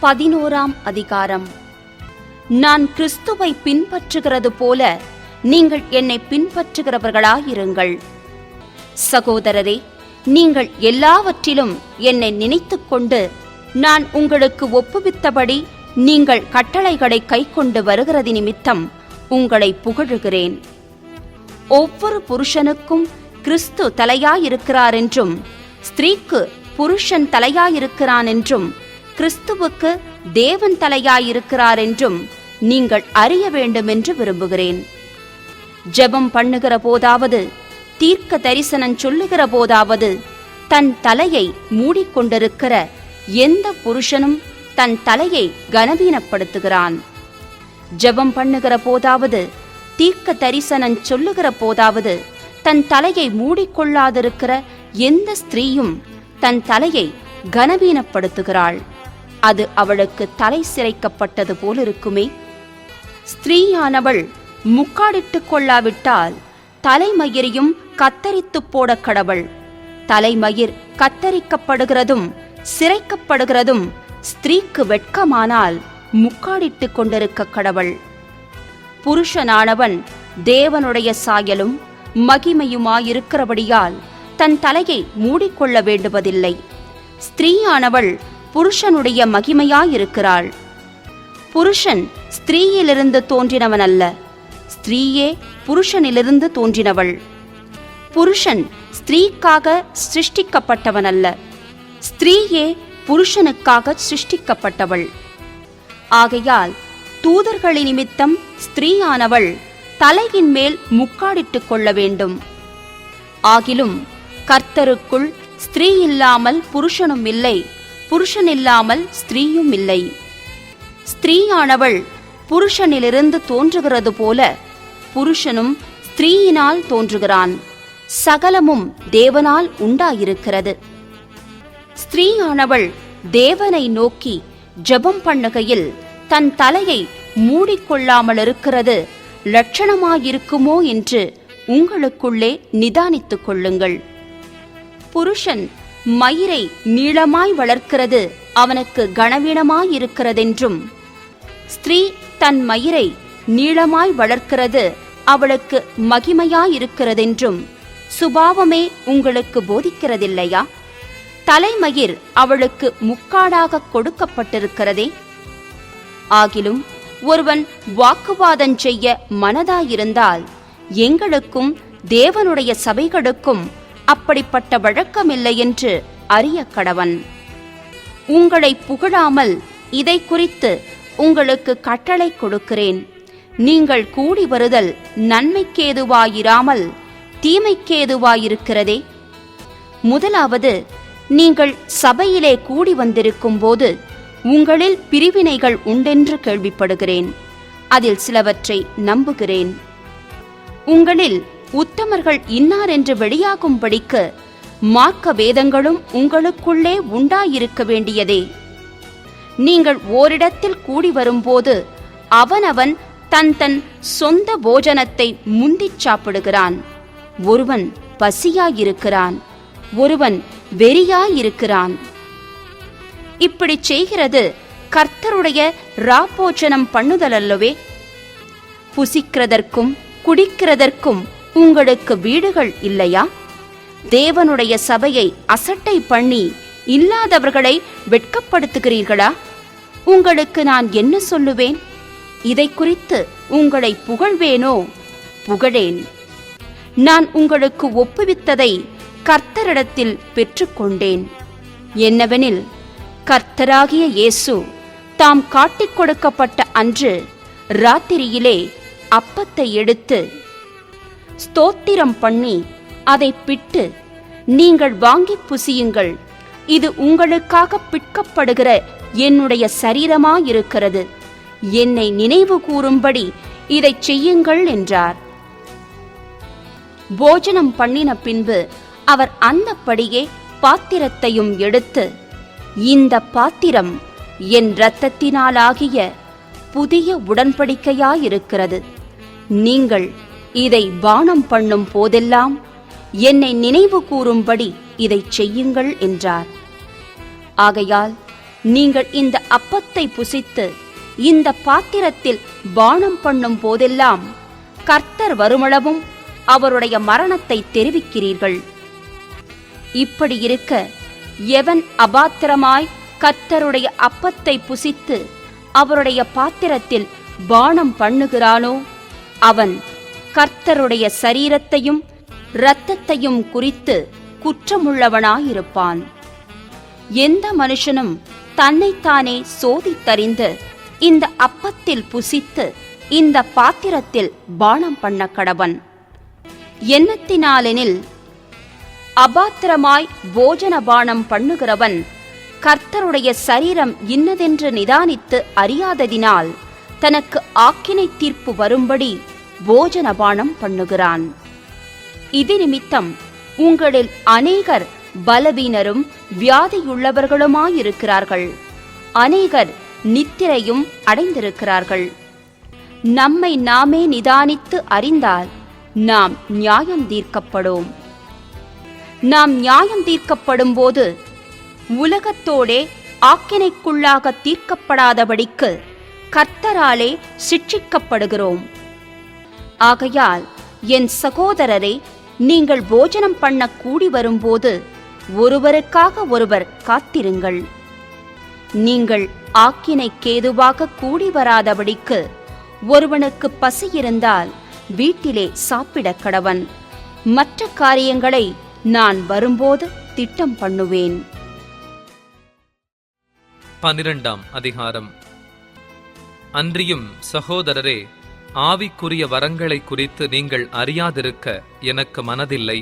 11ஆம் அதிகாரம். நான் கிறிஸ்துவை பின்பற்றுகிறது போல நீங்கள் என்னை பின்பற்றுகிறவர்களாயிருங்கள். சகோதரரே, நீங்கள் எல்லாவற்றிலும் என்னை நினைத்துக்கொண்டு நான் உங்களுக்கு ஒப்புவித்தபடி நீங்கள் கட்டளைகளை கைக்கொண்டு வருகிறது நிமித்தம் உங்களை புகழுகிறேன். ஒவ்வொரு புருஷனுக்கும் கிறிஸ்து தலையாயிருக்கிறார் என்றும், ஸ்திரீக்கு புருஷன் தலையாயிருக்கிறான் என்றும், கிறிஸ்துவுக்கு தேவன் தலையாயிருக்கிறார் என்றும் நீங்கள் அறிய வேண்டும் என்று விரும்புகிறேன். ஜெபம் பண்ணுகிற போதாவது, தீர்க்க தரிசனம் சொல்லுகிற போதாவது, தன் தலையை மூடிக்கொண்டிருக்கிற எந்த புருஷனும் தன் தலையை கனவீனப்படுத்துகிறான். ஜெபம் பண்ணுகிற போதாவது, தீர்க்க தரிசனம் சொல்லுகிற போதாவது, தன் தலையை மூடிக்கொள்ளாதிருக்கிற எந்த ஸ்திரீயும் தன் தலையை கனவீனப்படுத்துகிறாள். அது அவளுக்கு தலை சிரைக்கப்பட்டது போலிருக்குமே. ஸ்திரீயானவள் முக்காடிட்டு கொள்ளாவிட்டால் தலைமயிரையும் கத்தரித்து போட கடவள். தலைமயிர் கத்தரிக்கப்படுகிறதும் சிரைக்கப்படுகிறதும் ஸ்திரீக்கு வெட்கமானால் முக்காடிட்டு கொண்டிருக்க கடவள். புருஷனானவன் தேவனுடைய சாயலும் மகிமையுமாயிருக்கிறபடியால் தன் தலையை மூடிக்கொள்ள வேண்டுவதில்லை. ஸ்திரீயானவள் புருஷனுடைய மகிமையாயிருக்கிறாள். புருஷன் ஸ்திரீயிலிருந்து தோன்றினவன் அல்ல, ஸ்திரீயே புருஷனிலிருந்து தோன்றினவள். புருஷன் ஸ்திரீக்காக சிருஷ்டிக்கப்பட்டவன் அல்ல, ஸ்திரீயே புருஷனுக்காக சிருஷ்டிக்கப்பட்டவள். ஆகையால் தூதர்களின் நிமித்தம் ஸ்திரீயானவள் தலையின் மேல் முக்காடிட்டு கொள்ள வேண்டும். ஆகிலும் கர்த்தருக்குள் ஸ்திரீ இல்லாமல் புருஷனும் இல்லை, புருஷனில்லாமல் ஸ்திரீயும் இல்லை. ஸ்திரீயானவள் புருஷனிலிருந்து தோன்றுகிறது போல புருஷனும் ஸ்திரீயினால் தோன்றுகிறான். சகலமும் தேவனால் உண்டாயிருக்கிறது. ஸ்திரீயானவள் தேவனை நோக்கி ஜெபம் பண்ணுகையில் தன் தலையை மூடிக்கொள்ளாமல் இருக்கிறது லட்சணமாயிருக்குமோ என்று உங்களுக்குள்ளே நிதானித்துக் கொள்ளுங்கள். புருஷன் மயிரை நீளமாய் வளர்க்கிறது அவனுக்கு கனவீனமாயிருக்கிறதென்றும், ஸ்திரீ தன் மயிரை நீளமாய் வளர்க்கிறது அவளுக்கு மகிமையாயிருக்கிறதென்றும் சுபாவமே உங்களுக்கு போதிக்கிறதில்லையா? தலைமயிர் அவளுக்கு முக்காடாக கொடுக்கப்பட்டிருக்கிறதே. ஆகிலும் ஒருவன் வாக்குவாதம் செய்ய மனதாயிருந்தால் எங்களுக்கும் தேவனுடைய சபைகளுக்கும் அப்படிப்பட்ட வழக்கமில்லை என்று அறிய கடவன். உங்களை புகழாமல் இதை குறித்து உங்களுக்கு கட்டளை கொடுக்கிறேன். நீங்கள் கூடி வருதல் நன்மைக்கேதுவாயிராமல் தீமைக்கேதுவாயிருக்கிறதே. முதலாவது, நீங்கள் சபையிலே கூடி வந்திருக்கும் போது உங்களில் பிரிவினைகள் உண்டென்று கேள்விப்படுகிறேன். அதில் சிலவற்றை நம்புகிறேன். உங்களில் உத்தமர்கள் இன்னார் என்று வெளியாகும்படிக்கு மார்க்க வேதங்களும் உங்களுக்குள்ளே உண்டாயிருக்க வேண்டியதே. நீங்கள் ஓரிடத்தில் கூடி வரும்போது அவனவன் தன் தன் சொந்த போஜனத்தை முந்திச் சாப்பிடுகிறான். ஒருவன் பசியாயிருக்கிறான், ஒருவன் வெறியாயிருக்கிறான். இப்படி செய்கிறது கர்த்தருடைய ராப்போஜனம் பண்ணுதல் அல்லவே. புசிக்கிறதற்கும் குடிக்கிறதற்கும் உங்களுக்கு வீடுகள் இல்லையா? தேவனுடைய சபையை அசட்டை பண்ணி இல்லாதவர்களை வெட்கப்படுத்துகிறீர்களா? உங்களுக்கு நான் என்ன சொல்லுவேன்? இதை குறித்து உங்களை புகழ்வேனோ? புகழேன். நான் உங்களுக்கு ஒப்புவித்ததை கர்த்தரிடத்தில் பெற்றுக்கொண்டேன். என்னவெனில், கர்த்தராகிய இயேசு தாம் காட்டிக் கொடுக்கப்பட்ட அன்று ராத்திரியிலே அப்பத்தை எடுத்து ஸ்தோத்திரம் பண்ணி அதை பிட்டு, நீங்கள் வாங்கி புசியுங்கள், இது உங்களுக்காக பிற்கப்படுகிற என்னுடைய சரீரமாயிருக்கிறது, என்னை நினைவு கூறும்படி இதை செய்யுங்கள் என்றார். போஜனம் பண்ணின பின்பு அவர் அந்தப்படியே பாத்திரத்தையும் எடுத்து, இந்த பாத்திரம் என் இரத்தத்தினாலாகிய புதிய உடன்படிக்கையாயிருக்கிறது. நீங்கள் இதை பானம் பண்ணும் போதெல்லாம் என்னை நினைவு கூறும்படி இதை செய்யுங்கள் என்றார். ஆகையால் நீங்கள் இந்த அப்பத்தை புசித்து இந்த பாத்திரத்தில் பானம் பண்ணும் போதெல்லாம் கர்த்தர் வருமளவும் அவருடைய மரணத்தை தெரிவிக்கிறீர்கள். இப்படி இருக்க, எவன் அபாத்திரமாய் கர்த்தருடைய அப்பத்தை புசித்து அவருடைய பாத்திரத்தில் பானம் பண்ணுகிறானோ அவன் கர்த்தருடைய சரீரத்தையும் இரத்தத்தையும் குறித்து குற்றமுள்ளவனாயிருப்பான். எந்த மனுஷனும் தன்னைத்தானே சோதித்தறிந்து இந்த அப்பத்தில் புசித்து இந்த பாத்திரத்தில் பானம் பண்ண கடவன். என்னத்தினாலெனில், அபாத்திரமாய் போஜன பானம் பண்ணுகிறவன் கர்த்தருடைய சரீரம் இன்னதென்று நிதானித்து அறியாததினால் தனக்கு ஆக்கினை தீர்ப்பு வரும்படி போஜன பானம் பண்ணுகிறான். இது நிமித்தம் உங்களில் அநேகர் பலவீனரும் வியாதியுள்ளவர்களுமாயிருக்கிறார்கள், அநேகர் நித்திரையும் அடைந்திருக்கிறார்கள். நம்மை நாமே நிதானித்து அறிந்தால் நாம் நியாயம் தீர்க்கப்படும். நாம் நியாயம் தீர்க்கப்படும் போது உலகத்தோடே ஆக்கினைக்குள்ளாக தீர்க்கப்படாதபடிக்கு கர்த்தராலே சிட்சிக்கப்படுகிறோம். ஆகையால் என் சகோதரரே, நீங்கள் போஜனம் பண்ண கூடி வரும்போது ஒருவருக்காக ஒருவர் காத்திருங்கள். நீங்கள் ஆக்கினைக்கேதுவாக கூடி வராதபடிக்கு ஒருவனுக்கு பசி இருந்தால் வீட்டிலே சாப்பிடக் கடவன். மற்ற காரியங்களை நான் வரும்போது திட்டம் பண்ணுவேன். 12ஆம் அதிகாரம். அன்றியும் சகோதரரே, ஆவிக்குரிய வரங்களை குறித்து நீங்கள் அறியாதிருக்க எனக்கு மனதில்லை.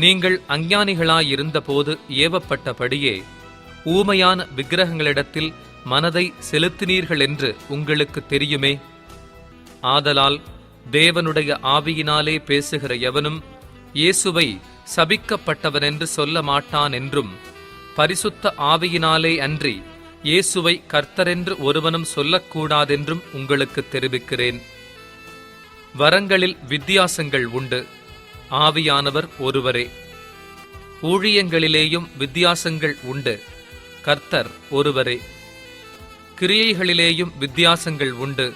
நீங்கள் அஞ்ஞானிகளாயிருந்தபோது ஏவப்பட்டபடியே ஊமையான விக்கிரகங்களிடத்தில் மனதை செலுத்தினீர்கள் என்று உங்களுக்கு தெரியுமே. ஆதலால் தேவனுடைய ஆவியினாலே பேசுகிற எவனும் இயேசுவை சபிக்கப்பட்டவனென்று சொல்ல மாட்டான் என்றும், பரிசுத்த ஆவியினாலே அன்றி இயேசுவை கர்த்தரென்று ஒருவனும் சொல்லக்கூடாதென்றும் உங்களுக்கு தெரிவிக்கிறேன். வரங்களில் வித்தியாசங்கள் உண்டு, ஆவியானவர் ஒருவரே. ஊழியங்களிலேயும் வித்தியாசங்கள் உண்டு, கர்த்தர் ஒருவரே. கிரியைகளிலேயும் வித்தியாசங்கள் உண்டு,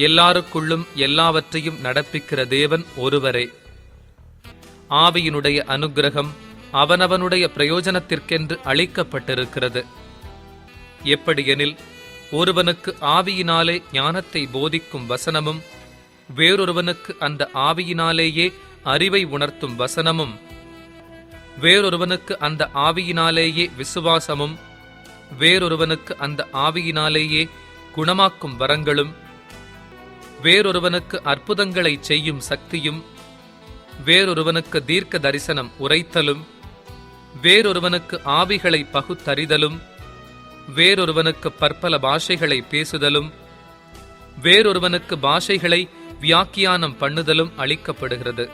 எல்லாருக்குள்ளும் எல்லாவற்றையும் நடப்பிக்கிற தேவன் ஒருவரே. ஆவியினுடைய அனுக்கிரகம் அவனவனுடைய பிரயோஜனத்திற்கென்று அளிக்கப்பட்டிருக்கிறது. எப்படியெனில், ஒருவனுக்கு ஆவியினாலே ஞானத்தை போதிக்கும் வசனமும், வேறொருவனுக்கு அந்த ஆவியினாலேயே அறிவை உணர்த்தும் வசனமும், வேறொருவனுக்கு அந்த ஆவியினாலேயே விசுவாசமும், வேறொருவனுக்கு அந்த ஆவியினாலேயே குணமாக்கும் வரங்களும், வேறொருவனுக்கு அற்புதங்களை செய்யும் சக்தியும், வேறொருவனுக்கு தீர்க்க தரிசனம் உரைத்தலும், வேறொருவனுக்கு ஆவிகளை பகுத்தறிதலும், வேறொருவனுக்கு பற்பல பாஷைகளை பேசுதலும், வேறொருவனுக்கு பாஷைகளை வியாக்கியானம் பண்ணுதலும் அளிக்கப்படுகிறது.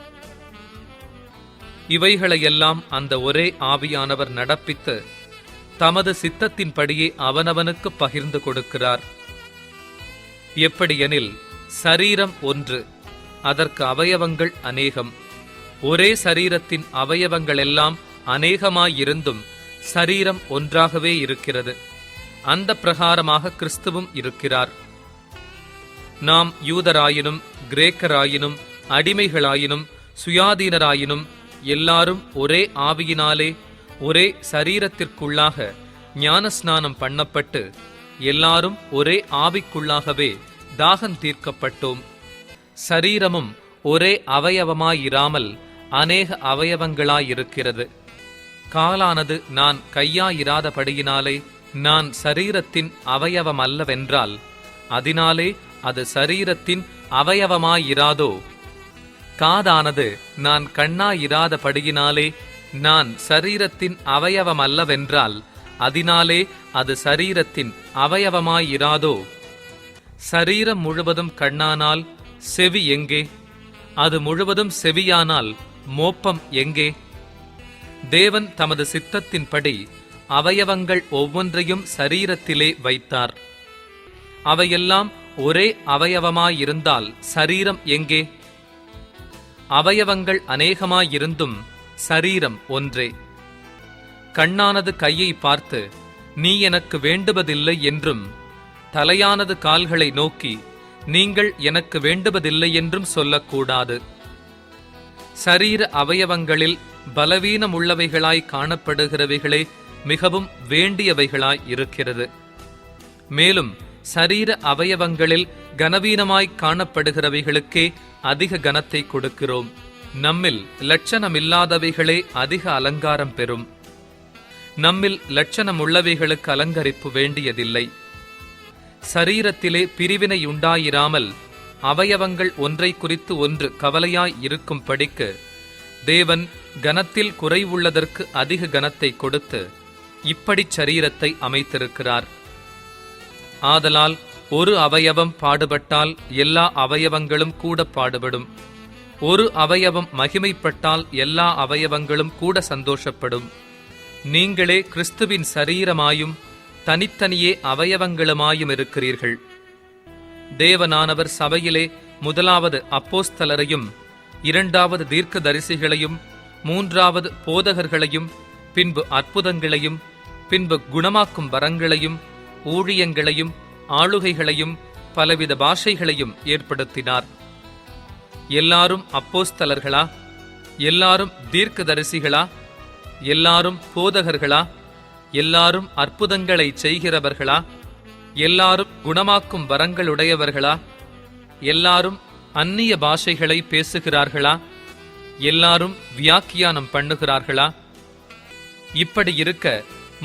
இவைகளையெல்லாம் அந்த ஒரே ஆவியானவர் நடப்பித்து தமது சித்தத்தின்படியே அவனவனுக்கு பகிர்ந்து கொடுக்கிறார். எப்படியெனில், சரீரம் ஒன்று, அதற்கு அவயவங்கள் அநேகம். ஒரே சரீரத்தின் அவயவங்களெல்லாம் அநேகமாயிருந்தும் சரீரம் ஒன்றாகவே இருக்கிறது. அந்த பிரகாரமாக கிறிஸ்துவும் இருக்கிறார். நாம் யூதராயினும் கிரேக்கராயினும் அடிமைகளாயினும் சுயாதீனராயினும் எல்லாரும் ஒரே ஆவியினாலே ஒரே சரீரத்திற்குள்ளாக ஞானஸ்நானம் பண்ணப்பட்டு எல்லாரும் ஒரே ஆவிக்குள்ளாகவே தாகம் தீர்க்கப்பட்டோம். சரீரமும் ஒரே அவயவமாயிராமல் அநேக அவயவங்களாயிருக்கிறது. காலானது நான் கையாயிராதபடியினாலே நான் சரீரத்தின் அவயவமல்லவென்றால் அதனாலே அது சரீரத்தின் அவயவமாயிராதோ? காதானது நான் கண்ணாயிராதபடியினாலே நான் சரீரத்தின் அவயவமல்லவென்றால் அதனாலே அது சரீரத்தின் அவயவமாயிராதோ? சரீரம் முழுவதும் கண்ணானால் செவி எங்கே? அது முழுவதும் செவியானால் மோப்பம் எங்கே? தேவன் தமது சித்தத்தின்படி அவயவங்கள் ஒவ்வொன்றையும் சரீரத்திலே வைத்தார். அவையெல்லாம் ஒரே அவயவமாயிருந்தால் சரீரம் எங்கே? அவயவங்கள் அநேகமாயிருந்தும் சரீரம் ஒன்றே. கண்ணானது கையை பார்த்து, நீ எனக்கு வேண்டுவதில்லை என்றும், தலையானது கால்களை நோக்கி நீங்கள் எனக்கு வேண்டுவதில்லை என்றும் சொல்லக்கூடாது. சரீர அவயவங்களில் பலவீனமுள்ளவைகளாய் காணப்படுகிறவைகளே மிகவும் வேண்டியவைகளாய் இருக்கிறது. மேலும் சரீர அவயவங்களில் கனவீனமாய் காணப்படுகிறவைகளுக்கே அதிக கனத்தை கொடுக்கிறோம். நம்மில் லட்சணமில்லாதவைகளே அதிக அலங்காரம் பெறும். நம்மில் லட்சணமுள்ளவைகளுக்கு அலங்கரிப்பு வேண்டியதில்லை. சரீரத்திலே பிரிவினை உண்டாயிராமல் அவயவங்கள் ஒன்றை குறித்து ஒன்று கவலையாய் இருக்கும் படிக்கு தேவன் கனத்தில் குறைவுள்ளதற்கு அதிக கனத்தை கொடுத்து இப்படி சரீரத்தை அமைத்திருக்கிறார். ஆதலால் ஒரு அவயவம் பாடுபட்டால் எல்லா அவயவங்களும் கூட பாடுபடும். ஒரு அவயவம் மகிமைப்பட்டால் எல்லா அவயவங்களும் கூட சந்தோஷப்படும். நீங்களே கிறிஸ்துவின் சரீரமாயும் தனித்தனியே அவயவங்களுமாயும் இருக்கிறீர்கள். தேவனானவர் சபையிலே முதலாவது அப்போஸ்தலரையும், இரண்டாவது தீர்க்கதரிசிகளையும், மூன்றாவது போதகர்களையும், பின்பு அற்புதங்களையும், பின்பு குணமாக்கும் வரங்களையும், ஊழியங்களையும், ஆளுகைகளையும், பலவித பாஷைகளையும் ஏற்படுத்தினார். எல்லாரும் அப்போஸ்தலர்களா? எல்லாரும் தீர்க்கதரிசிகளா? எல்லாரும் போதகர்களா? எல்லாரும் அற்புதங்களை செய்கிறவர்களா? எல்லாரும் குணமாக்கும் வரங்களுடையவர்களா? எல்லாரும் அந்நிய பாஷைகளை பேசுகிறார்களா? எல்லாரும் வியாக்கியானம் பண்ணுகிறார்களா? இப்படி இருக்க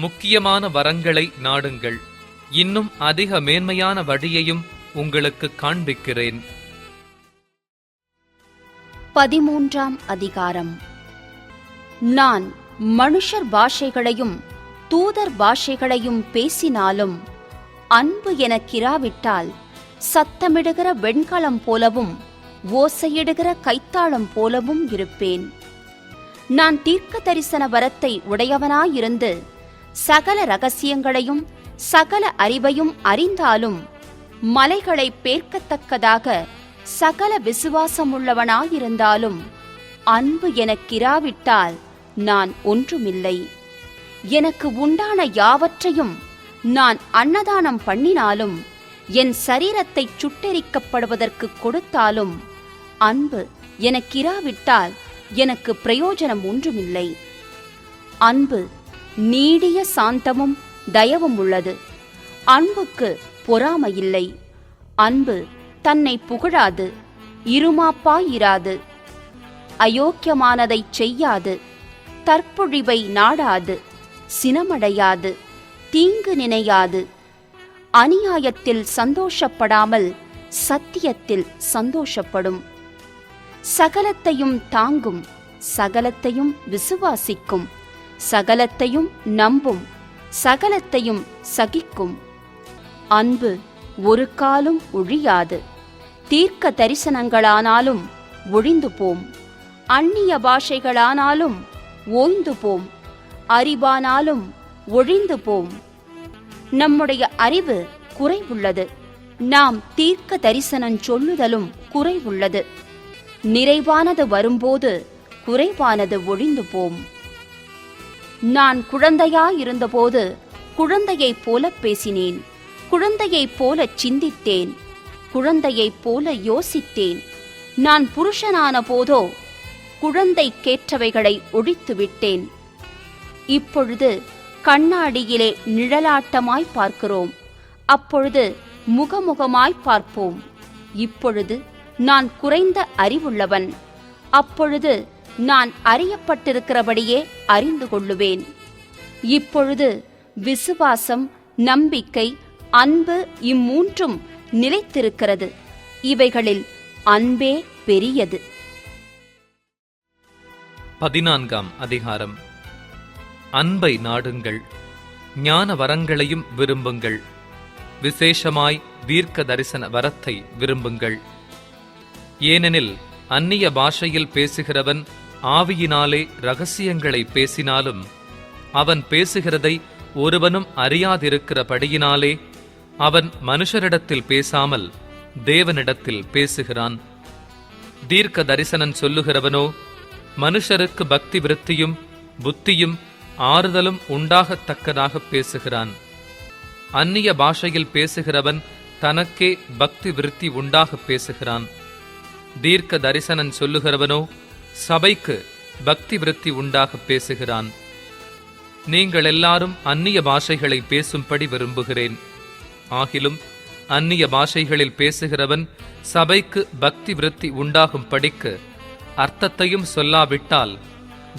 முக்கியமான வரங்களை நாடுங்கள். இன்னும் அதிக மேன்மையான வழியையும் உங்களுக்கு காண்பிக்கிறேன். 13ஆம் அதிகாரம். நான் மனுஷர் பாஷைகளையும் தூதர் பாஷைகளையும் பேசினாலும் அன்பு எனக்கிராவிட்டால் சத்தமிடுகிற வெண்கலம் போலவும் ஓசையிடுகிற கைத்தாளம் போலவும் இருப்பேன். நான் தீர்க்க தரிசன வரத்தை உடையவனாயிருந்து சகல இரகசியங்களையும் சகல அறிவையும் அறிந்தாலும் மலைகளை பேர்க்கத்தக்கதாக சகல விசுவாசமுள்ளவனாயிருந்தாலும் அன்பு எனக்கிராவிட்டால் நான் ஒன்றுமில்லை. எனக்கு உண்டான யாவற்றையும் நான் அன்னதானம் பண்ணினாலும் என் சரீரத்தை சுட்டெரிக்கப்படுவதற்கு கொடுத்தாலும் அன்பு எனக்கிராவிட்டால் எனக்கு பிரயோஜனம் ஒன்றுமில்லை. அன்பு நீடிய சாந்தமும் தயவும் உள்ளது. அன்புக்கு பொறாமையில்லை. அன்பு தன்னை புகழாது, இருமாப்பாயிராது, அயோக்கியமானதைச் செய்யாது, தற்பொழிவை நாடாது, சினமடையாது, தீங்கு நினையாது, அநியாயத்தில் சந்தோஷப்படாமல் சத்தியத்தில் சந்தோஷப்படும். சகலத்தையும் தாங்கும், சகலத்தையும் விசுவாசிக்கும், சகலத்தையும் நம்பும், சகலத்தையும் சகிக்கும். அன்பு ஒரு காலும் ஒழியாது. தீர்க்க தரிசனங்களானாலும் ஒழிந்து போம், அந்நிய பாஷைகளானாலும் ஓய்ந்து போம், அறிவானாலும் ஒழிந்து போம். நம்முடைய அறிவு குறைவுள்ளது, நாம் தீர்க்க தரிசனம் சொல்லுதலும் குறைவுள்ளது. நிறைவானது வரும்போது குறைவானது ஒழிந்து போம். நான் குழந்தையாயிருந்தபோது குழந்தையைப் போல பேசினேன், குழந்தையைப் போல சிந்தித்தேன், குழந்தையைப் போல யோசித்தேன். நான் புருஷனான போதோ குழந்தைக்கேற்றவைகளை ஒழித்துவிட்டேன். இப்பொழுது கண்ணாடியிலே நிழலாட்டமாய் பார்க்கிறோம், அப்பொழுது முகமுகமாய் பார்ப்போம். இப்பொழுது நான் குறைந்த அறிவுள்ளவன், அப்பொழுது நான் அறியப்பட்டிருக்கிறபடியே அறிந்து கொள்ளுவேன். இப்பொழுது விசுவாசம், நம்பிக்கை, அன்பு இம்மூன்றும் நிலைத்திருக்கிறது. இவைகளில் அன்பே பெரியது. 14ஆம் அதிகாரம். அன்பை நாடுங்கள், ஞான வரங்களையும் விரும்புங்கள், விசேஷமாய் தீர்க்க தரிசன வரத்தை விரும்புங்கள். ஏனெனில் அந்நிய பாஷையில் பேசுகிறவன் ஆவியினாலே இரகசியங்களை பேசினாலும் அவன் பேசுகிறதை ஒருவனும் அறியாதிருக்கிறபடியினாலே அவன் மனுஷரிடத்தில் பேசாமல் தேவனிடத்தில் பேசுகிறான். தீர்க்க தரிசனம் சொல்லுகிறவனோ மனுஷருக்கு பக்தி விருத்தியும் புத்தியும் ஆறுதலும் உண்டாகத்தக்கதாக பேசுகிறான். அந்நிய பாஷையில் பேசுகிறவன் தனக்கே பக்தி விருத்தி உண்டாக பேசுகிறான். தீர்க்க தரிசனம் சொல்லுகிறவனோ சபைக்கு பக்தி விருத்தி உண்டாக பேசுகிறான். நீங்கள் எல்லாரும் அந்நிய பாஷைகளை பேசும்படி விரும்புகிறேன். ஆகிலும் அந்நிய பாஷைகளில் பேசுகிறவன் சபைக்கு பக்தி விருத்தி உண்டாகும் படிக்கு அர்த்தத்தையும் சொல்லாவிட்டால்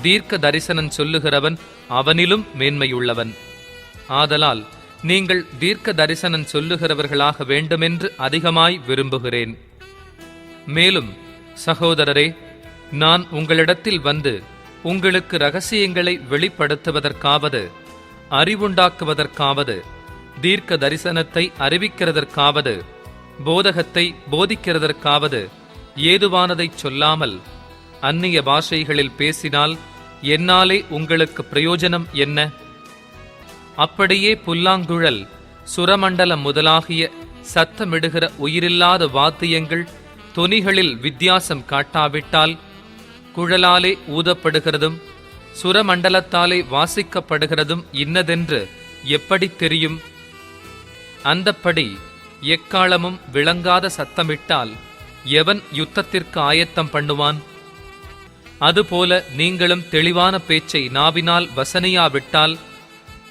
தீர்க்க தரிசனம் சொல்லுகிறவன் அவனிலும் மேன்மையுள்ளவன். ஆதலால் நீங்கள் தீர்க்க தரிசனம் சொல்லுகிறவர்களாக வேண்டுமென்று அதிகமாய் விரும்புகிறேன். மேலும் சகோதரரே, நான் உங்களிடத்தில் வந்து உங்களுக்கு இரகசியங்களை வெளிப்படுத்துவதற்காவது, அறிவுண்டாக்குவதற்காவது, தீர்க்க தரிசனத்தை அறிவிக்கிறதற்காவது, போதகத்தை போதிக்கிறதற்காவது ஏதுவானதைச் சொல்லாமல் அந்நிய பாஷைகளில் பேசினால் என்னாலே உங்களுக்கு பிரயோஜனம் என்ன? அப்படியே புல்லாங்குழல், சுரமண்டலம் முதலாகிய சத்தமிடுகிற உயிரில்லாத வாத்தியங்கள் தொனிகளில் வித்தியாசம் காட்டாவிட்டால், குழலாலே ஊதப்படுகிறதும் சுரமண்டலத்தாலே வாசிக்கப்படுகிறதும் இன்னதென்று எப்படி தெரியும்? அந்தப்படி எக்காலமும் விளங்காத சத்தமிட்டால் எவன் யுத்தத்திற்கு ஆயத்தம் பண்ணுவான்? அதுபோல நீங்களும் தெளிவான பேச்சை நாவினால் வசனையாவிட்டால்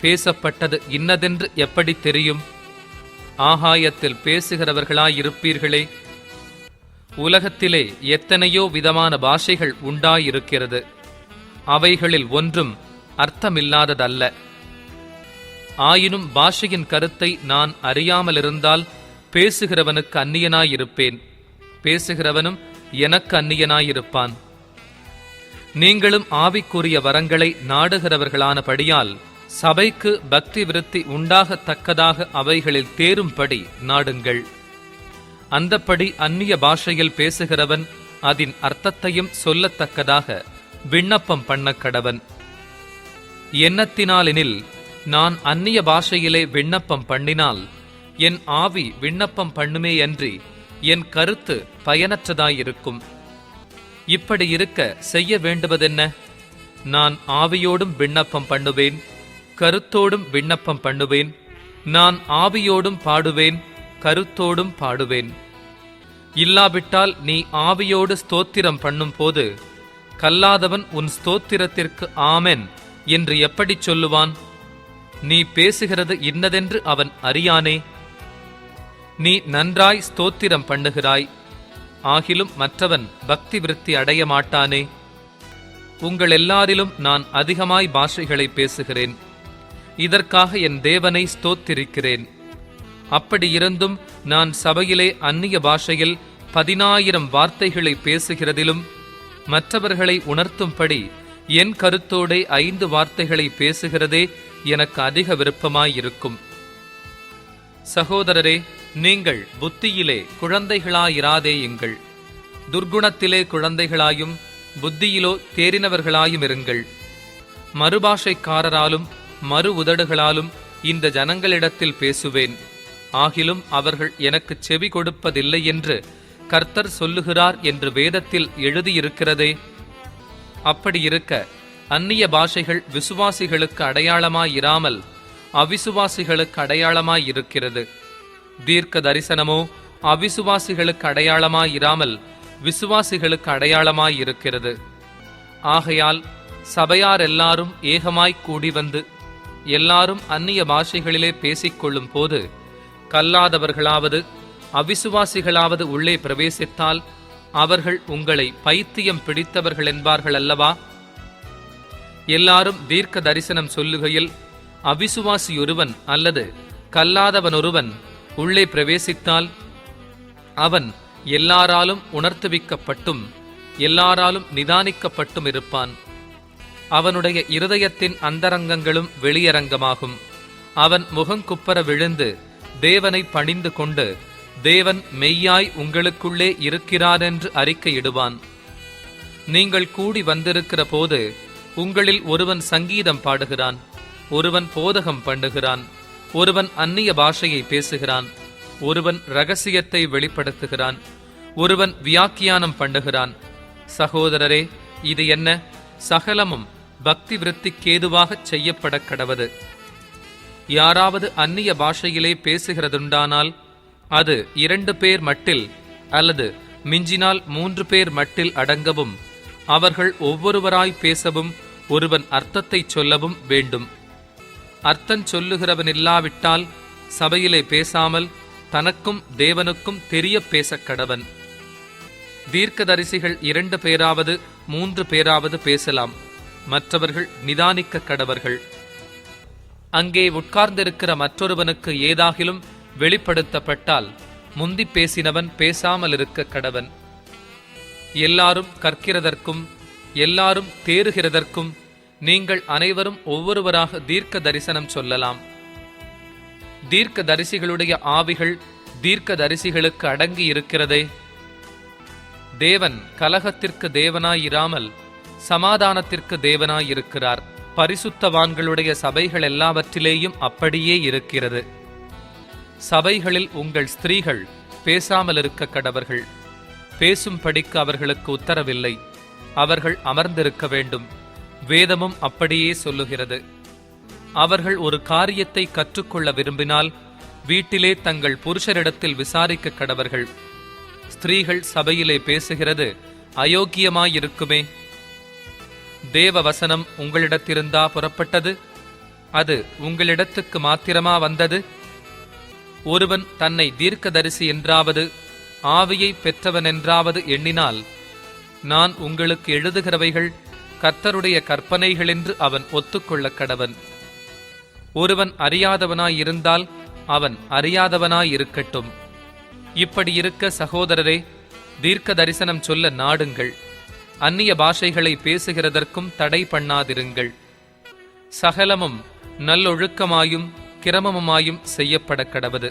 பேசப்பட்டது இன்னதென்று எப்படி தெரியும்? ஆகாயத்தில் பேசுகிறவர்களாயிருப்பீர்களே. உலகத்திலே எத்தனையோ விதமான பாஷைகள் உண்டாயிருக்கிறது. அவைகளில் ஒன்றும் அர்த்தமில்லாததல்ல. ஆயினும் பாஷையின் கருத்தை நான் அறியாமலிருந்தால் பேசுகிறவனுக்கு அந்நியனாயிருப்பேன், பேசுகிறவனும் எனக்கு அந்நியனாயிருப்பான். நீங்களும் ஆவிக்குரிய வரங்களை நாடுகிறவர்களானபடியால் சபைக்கு பக்தி விருத்தி உண்டாகத்தக்கதாக அவைகளில் தேரும்படி நாடுங்கள். அந்தப்படி அந்நிய பாஷையில் பேசுகிறவன் அதன் அர்த்தத்தையும் சொல்லத்தக்கதாக விண்ணப்பம் பண்ணக்கடவன். எண்ணத்தினாலெனில் நான் அந்நிய பாஷையிலே விண்ணப்பம் பண்ணினால் என் ஆவி விண்ணப்பம் பண்ணுமேயன்றி என் கருத்து பயனற்றதாயிருக்கும். இப்படி இருக்க செய்ய வேண்டுவதென்ன? நான் ஆவியோடும் விண்ணப்பம் பண்ணுவேன், கருத்தோடும் விண்ணப்பம் பண்ணுவேன். நான் ஆவியோடும் பாடுவேன், கருத்தோடும் பாடுவேன். இல்லாவிட்டால் நீ ஆவியோடு ஸ்தோத்திரம் பண்ணும் போது கல்லாதவன் உன் ஸ்தோத்திரத்திற்கு ஆமென் என்று எப்படி சொல்லுவான்? நீ பேசுகிறது இன்னதென்று அவன் அறியானே. நீ நன்றாய் ஸ்தோத்திரம் பண்ணுகிறாய், ஆகிலும் மற்றவன் பக்தி விருத்தி அடைய மாட்டானே. உங்கள் எல்லாரிலும் நான் அதிகமாய் பாஷைகளை பேசுகிறேன். இதற்காக என் தேவனை ஸ்தோத்திரிக்கிறேன். அப்படியிருந்தும் நான் சபையிலே அந்நிய பாஷையில் 10,000 வார்த்தைகளை பேசுகிறதிலும் மற்றவர்களை உணர்த்தும்படி என் கருத்தோடே 5 வார்த்தைகளை பேசுகிறதே எனக்கு அதிக விருப்பமாயிருக்கும். சகோதரரே, நீங்கள் புத்தியிலே குழந்தைகளாயிராதேயுங்கள், துர்க்குணத்திலே குழந்தைகளாயும் புத்தியிலோ தேறினவர்களாயும் இருங்கள். மறுபாஷைக்காரராலும் மறு உதடுகளாலும் இந்த ஜனங்களிடத்தில் பேசுவேன். ஆகிலும் அவர்கள் எனக்கு செவி கொடுப்பதில்லை என்று கர்த்தர் சொல்லுகிறார் என்று வேதத்தில் எழுதியிருக்கிறதே. அப்படியிருக்க அந்நிய பாஷைகள் விசுவாசிகளுக்கு அடையாளமாயிராமல் அவிசுவாசிகளுக்கு அடையாளமாயிருக்கிறது. தீர்க்க தரிசனமோ அவிசுவாசிகளுக்கு அடையாளமாயிராமல் விசுவாசிகளுக்கு அடையாளமாயிருக்கிறது. ஆகையால் சபையார் எல்லாரும் ஏகமாய்க் கூடி வந்து எல்லாரும் அந்நிய பாஷைகளிலே பேசிக்கொள்ளும் போது கல்லாதவர்களாவது அவிசுவாசிகளாவது உள்ளே பிரவேசித்தால் அவர்கள் உங்களை பைத்தியம் பிடித்தவர்கள் என்பார்கள் அல்லவா? எல்லாரும் தீர்க்க தரிசனம் சொல்லுகையில் அவிசுவாசியொருவன் அல்லது கல்லாதவனொருவன் உள்ளே பிரவேசித்தால் அவன் எல்லாராலும் உணர்த்துவிக்கப்பட்டும் எல்லாராலும் நிதானிக்கப்பட்டும் இருப்பான். அவனுடைய இருதயத்தின் அந்தரங்கங்களும் வெளியரங்கமாகும். அவன் முகங்குப்பர விழுந்து தேவனை பணிந்து கொண்டு தேவன் மெய்யாய் உங்களுக்குள்ளே இருக்கிறாரென்று அறிக்கையிடுவான். நீங்கள் கூடி வந்திருக்கிற போது உங்களில் ஒருவன் சங்கீதம் பாடுகிறான், ஒருவன் போதகம் பண்ணுகிறான், ஒருவன் அந்நிய பாஷையை பேசுகிறான், ஒருவன் இரகசியத்தை வெளிப்படுத்துகிறான், ஒருவன் வியாக்கியானம் பண்ணுகிறான். சகோதரரே, இது என்ன? சகலமும் பக்தி விருத்திக்கேதுவாகச் செய்யப்பட கடவது. யாராவது அந்நிய பாஷையிலே பேசுகிறதுண்டானால் அது 2 பேர் மட்டில் அல்லது மிஞ்சினால் 3 பேர் மட்டில் அடங்கவும், அவர்கள் ஒவ்வொருவராய் பேசவும், ஒருவன் அர்த்தத்தைச் சொல்லவும் வேண்டும். அர்த்தம் சொல்லுகிறவன் இல்லாவிட்டால் சபையிலே பேசாமல் தனக்கும் தேவனுக்கும் தெரிய பேசக் கடவன். தீர்க்கதரிசிகள் 2 பேராவது 3 பேராவது பேசலாம், மற்றவர்கள் நிதானிக்க கடவர்கள். அங்கே உட்கார்ந்திருக்கிற மற்றொருவனுக்கு ஏதாகிலும் வெளிப்படுத்தப்பட்டால் முந்தி பேசினவன் பேசாமல் இருக்க கடவன். எல்லாரும் கற்கிறதற்கும் எல்லாரும் தேறுகிறதற்கும் நீங்கள் அனைவரும் ஒவ்வொருவராக தீர்க்க தரிசனம் சொல்லலாம். தீர்க்க தரிசிகளுடைய ஆவிகள் தீர்க்க தரிசிகளுக்கு அடங்கி இருக்கிறதே. தேவன் கலகத்திற்கு தேவனாயிராமல் சமாதானத்திற்கு தேவனாயிருக்கிறார். பரிசுத்தவான்களுடைய சபைகள் எல்லாவற்றிலேயும் அப்படியே இருக்கிறது. சபைகளில் உங்கள் ஸ்திரீகள் பேசாமல் இருக்க கடவர்கள். பேசும்படிக்கு அவர்களுக்கு உத்தரவில்லை, அவர்கள் அமர்ந்திருக்க வேண்டும். வேதமும் அப்படியே சொல்லுகிறது. அவர்கள் ஒரு காரியத்தை கற்றுக்கொள்ள விரும்பினால் வீட்டிலே தங்கள் புருஷரிடத்தில் விசாரிக்க கடவர்கள். ஸ்திரீகள் சபையிலே பேசுகிறது அயோக்கியமாயிருக்குமே. தேவ வசனம் உங்களிடத்திருந்தா புறப்பட்டது? அது உங்களிடத்துக்கு மாத்திரமா வந்தது? ஒருவன் தன்னை தீர்க்கதரிசி என்றாவது ஆவியை பெற்றவன் என்றாவது எண்ணினால், நான் உங்களுக்கு எழுதுகிறவைகள் கர்த்தருடைய கற்பனைகள் என்று அவன் ஒத்துக்கொள்ள கடவன். ஒருவன் அறியாதவனாயிருந்தால் அவன் அறியாதவனாயிருக்கட்டும். இப்படி இருக்க சகோதரரே, தீர்க்க தரிசனம் சொல்ல நாடுங்கள். அந்நிய பாஷைகளை பேசுகிறதற்கும் தடை பண்ணாதிருங்கள். சகலமும் நல்லொழுக்கமாயும் கிரமமாயும் செய்யப்பட கடவது.